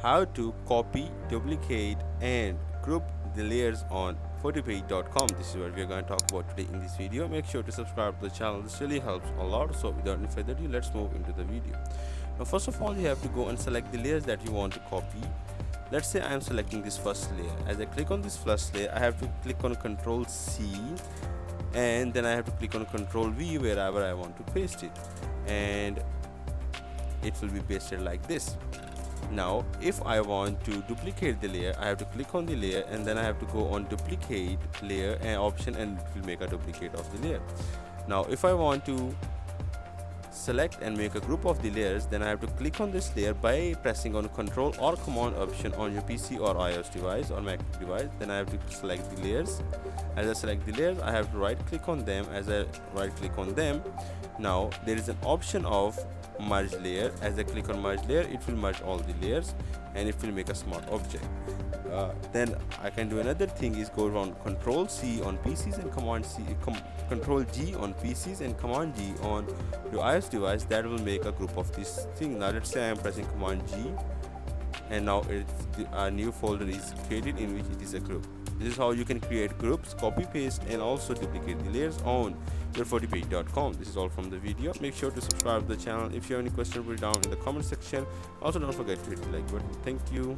how to copy, duplicate, and group the layers on photopage.com. This is what we are going to talk about today in this video. Make sure to subscribe to the channel. This really helps a lot. So without any further ado, let's move into the video. Now first of all, you have to go and select the layers that you want to copy. Let's say I am selecting this first layer. As I click on this first layer, I have to click on Ctrl C, and then I have to click on Ctrl V wherever I want to paste it, and it will be pasted like this. Now if I want to duplicate the layer, I have to click on the layer, and then I have to go on duplicate layer and option, and it will make a duplicate of the layer. Now if I want to select and make a group of the layers, then I have to click on this layer by pressing on Control or Command option on your PC or iOS device or Mac device. Then I have to select the layers. As I select the layers, I have to right click on them. As I right click on them, now there is an option of merge layer. As I click on merge layer, it will merge all the layers and it will make a smart object. Then I can do another thing is go around Control C on PCs and Control G on PCs and Command G on your iOS device. That will make a group of this thing. Now let's say I am pressing Command G, and now a new folder is created in which it is a group. This is how you can create groups, copy paste, and also duplicate the layers on your photopage.com. This is all from the video. Make sure to subscribe to the channel. If you have any questions, put it down in the comment section. Also don't forget to hit the like button. Thank you.